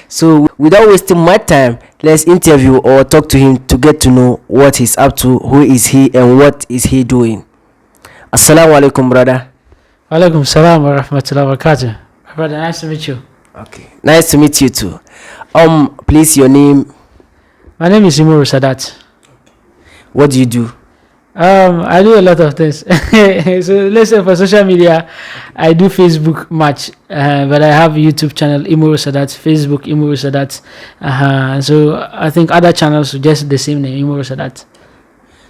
So, without wasting my time, let's interview or talk to him to get to know what he's up to, who is he, and what is he doing. Assalamu alaikum, brother. Alaikum salam wa rahmatullahi wa barakatuh. Brother, nice to meet you. Okay, nice to meet you too. Please, your name. My name is Imuru Sadat. What do you do? I do a lot of things. So let's say for social media, I do Facebook much, but I have a YouTube channel, Imuru Sadat, Facebook, Imuru Sadat. So I think other channels are just the same name, Imuru Sadat.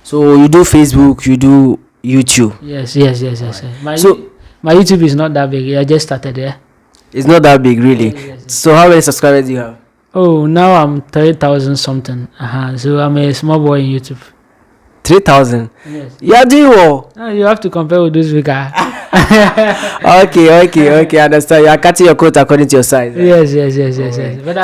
So you do Facebook, you do YouTube. Yes. My YouTube is not that big. I just started there. It's not that big, really. Yes. So how many subscribers do you have? Oh, now I'm 30,000 something. So I'm a small boy in YouTube. 3,000. Yes. Yeah, do you? You have to compare with those big guys. Okay. I understand. You are cutting your coat according to your size. Right? Yes. But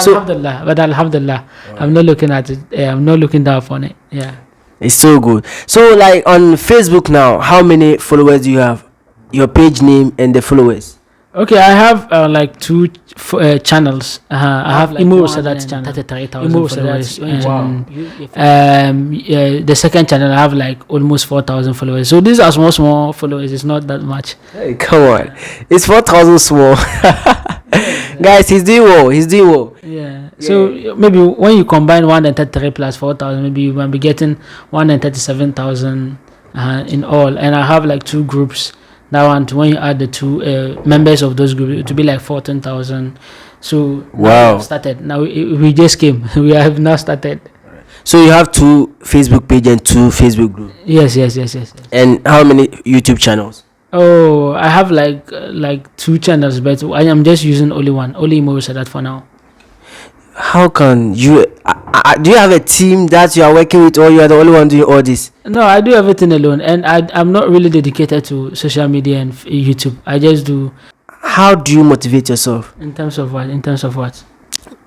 Alhamdulillah, I'm not looking at it. I'm not looking down on it. Yeah. It's so good. So, like on Facebook now, how many followers do you have? Your page name and the followers. Okay, I have like two channels. I have like Imuru Sadat channel, 33,000 followers. Wow. The second channel I have like almost 4,000 followers. So these are small followers. It's not that much. Hey, come on, it's 4,000 small. Guys, he's doing well. Yeah. So maybe when you combine 133 plus 4,000, maybe you might be getting 137,000 in all. And I have like two groups. Now, and when you add the two members of those groups, it will be like 14,000. So wow. Started. Now we just came. We have now started. So you have two Facebook page and two Facebook groups. Yes. And how many YouTube channels? Oh, I have like two channels, but I am just using only one. Only Imuru Sadat for now. How can you? Do you have a team that you are working with, or you are the only one doing all this? No, I do everything alone, and I'm not really dedicated to social media and YouTube. I just do. How do you motivate yourself? In terms of what?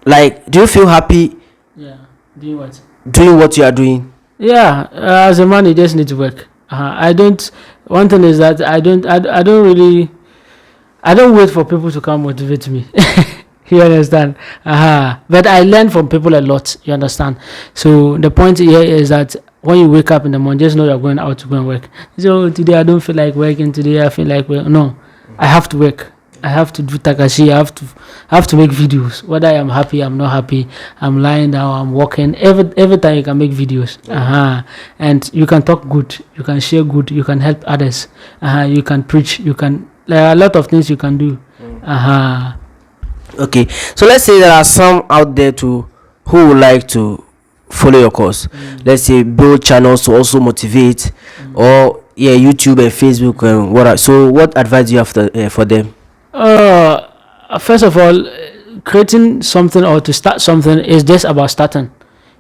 Like, do you feel happy? Yeah. Doing what? Doing what you are doing. Yeah. As a man, you just need to work. I don't. One thing is that I don't wait for people to come motivate me. You understand? But I learn from people a lot. You understand? So the point here is that when you wake up in the morning, just know you're going out to go and work. So today I don't feel like working. Today I feel like work. No, I have to work. I have to do takashi. I have to make videos. Whether I am happy, I'm not happy, I'm lying down, I'm walking. Every time you can make videos. And you can talk good. You can share good. You can help others. You can preach. You can a lot of things you can do. Okay, so let's say there are some out there too who would like to follow your course. Let's say build channels to also motivate, or YouTube and Facebook and what. So what advice do you have for them? First of all, creating something or to start something is just about starting.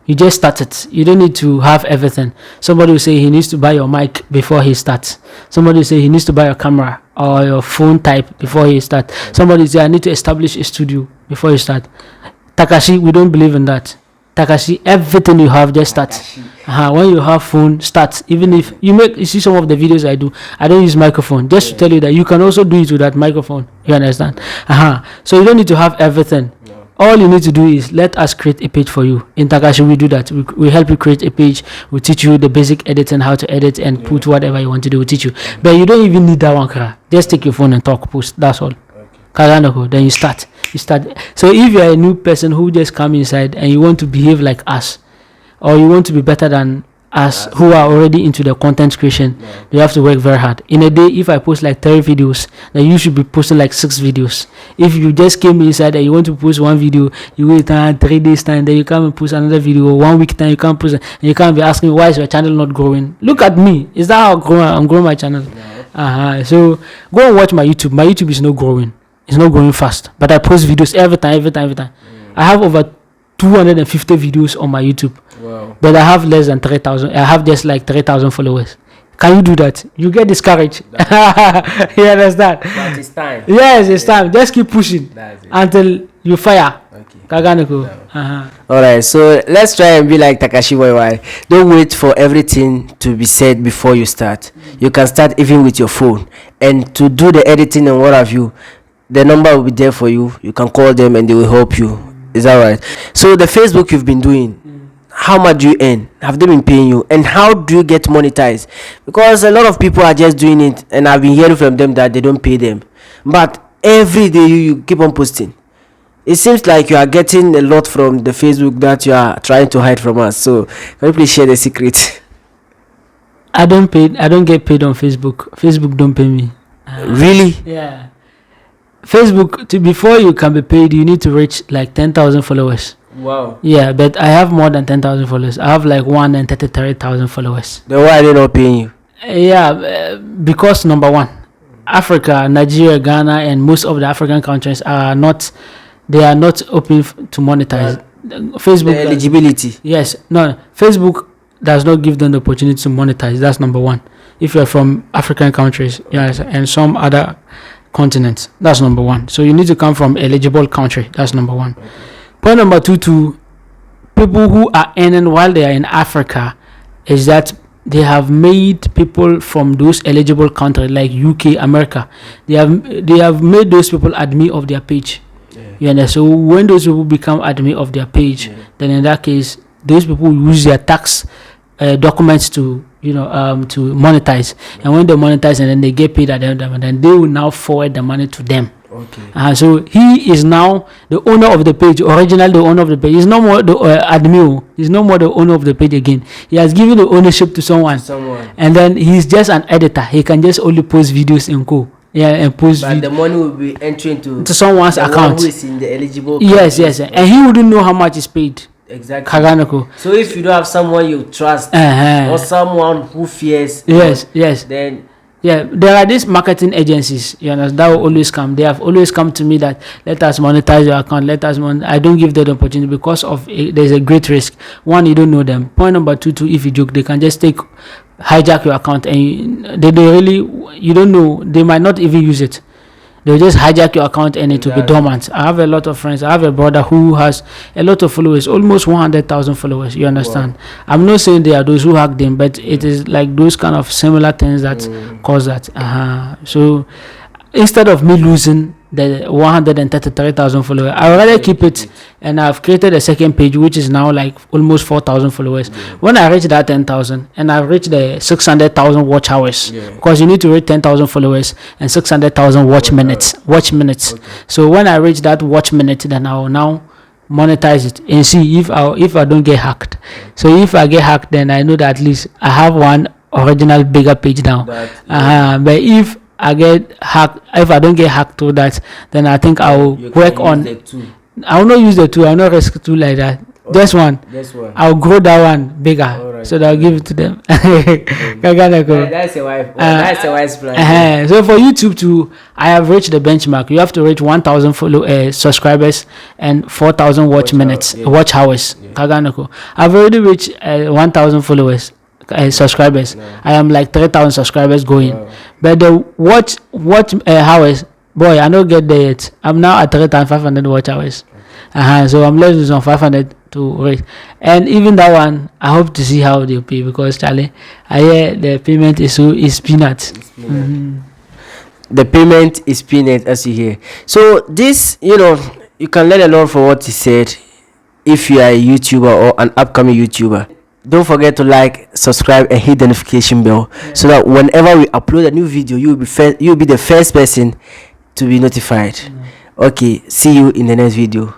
You just start it. You don't need to have everything. Somebody will say he needs to buy your mic before he starts. Somebody will say he needs to buy your camera or your phone type before he starts. Somebody will say I need to establish a studio before you start. Takashi, we don't believe in that. Takashi, everything you have, just start. When you have phone, start. Even if you see some of the videos I do, I don't use microphone. Just to tell you that you can also do it with that microphone. You understand? So you don't need to have everything. All you need to do is let us create a page for you. In Takashi, we do that. We help you create a page. We teach you the basic editing, how to edit and put whatever you want to do. We teach you. But you don't even need that one. Just take your phone and talk, post. That's all. Then you start. So if you are a new person who just come inside and you want to behave like us, or you want to be better than us who are already into the content creation, you have to work very hard. In a day, if I post like 30 videos, then you should be posting like 6 videos. If you just came inside and you want to post one video, you wait 3 days time, then you come and post another video. 1 week time, you can't post, and you can't be asking why is your channel not growing. Look at me. Is that how I'm growing my channel? So go and watch my YouTube. My YouTube is not growing. It's not growing fast, but I post videos every time. I have over 250 videos on my YouTube. Wow. But I have less than 3,000. I have just like 3,000 followers. Can you do that? You get discouraged. You understand? But it's time. Yes, it's time. Just keep pushing until you fire. Okay. Kaganeko. All right, so let's try and be like Takashi Waiwai. Don't wait for everything to be said before you start. You can start even with your phone, and to do the editing and what have you, the number will be there for you. You can call them and they will help you. Is that right? So the Facebook you've been doing, how much do you earn? Have they been paying you? And how do you get monetized? Because a lot of people are just doing it, and I've been hearing from them that they don't pay them. But every day you keep on posting. It seems like you are getting a lot from the Facebook that you are trying to hide from us. So can you please share the secret? I don't get paid on Facebook. Facebook don't pay me. Really? Yeah. Facebook, before you can be paid, you need to reach like 10,000 followers. Wow. Yeah, but I have more than 10,000 followers. I have like 133,000 followers. Then why are they not paying you? Because number one, Africa, Nigeria, Ghana, and most of the African countries are not open to monetize. Facebook The eligibility. Yes, no. Facebook does not give them the opportunity to monetize. That's number one. If you're from African countries, yes, and some other continents, that's number one. So you need to come from eligible country. That's number one. Okay. Point number two to people who are earning while they are in Africa is that they have made people from those eligible countries like UK, America. They have made those people admin of their page. Yeah. You understand? So when those people become admin of their page, then in that case, those people use their tax documents to to monetize. And when they monetize and then they get paid at the end of it, then they will now forward the money to them. Okay. So he is now the owner of the page, originally the owner of the page. He's no more the admin. He's no more the owner of the page again. He has given the ownership to someone. And then he's just an editor. He can just only post videos and go. Yeah, and post. But the money will be entering to someone's account. Who is in the eligible. Yes, and he wouldn't know how much is paid. Exactly. Kaganako. So if you don't have someone you trust or someone who fears, then there are these marketing agencies, that will always come. They have always come to me that let us monetize your account, I don't give them the opportunity because of there's a great risk. One, you don't know them. Point number two, if you joke, they can just hijack your account, and you don't know, they might not even use it. They'll just hijack your account and it will be dormant. I have a lot of friends. I have a brother who has a lot of followers, almost 100,000 followers. You understand? Wow. I'm not saying they are those who hack them, but it is like those kind of similar things that cause that. So instead of me losing the 133,000 followers, I rather keep it, and I've created a second page which is now like almost 4,000 followers. When I reach that 10,000 and I've reached the 600,000 watch hours, because you need to reach 10,000 followers and 600,000 watch minutes. Okay. So when I reach that watch minute, then I will now monetize it and see if I don't get hacked. So if I get hacked, then I know that at least I have one original bigger page now. But if I get hacked, if I don't get hacked through that, then I think I will work on. I will not use the two. I will not risk two like that. This one. I'll grow that one bigger, so that I'll give it to them. That's a wife. That's a wise plan. So for YouTube too, I have reached the benchmark. You have to reach 1,000 subscribers and 4,000 watch hours. I've already reached 1,000 followers. Subscribers. I am like 3,000 subscribers going. But the watch hours, boy, I don't get there yet. I'm now at 3,500 watch hours. So I'm left with some 500 to rate. And even that one, I hope to see how they pay, because Charlie, I hear the payment is peanuts. The payment is peanuts, as you hear. So this, you can learn a lot from what he said if you are a YouTuber or an upcoming YouTuber. Don't forget to like, subscribe, and hit the notification bell, so that whenever we upload a new video, you'll be the first person to be notified. Okay, see you in the next video.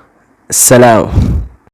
Salam.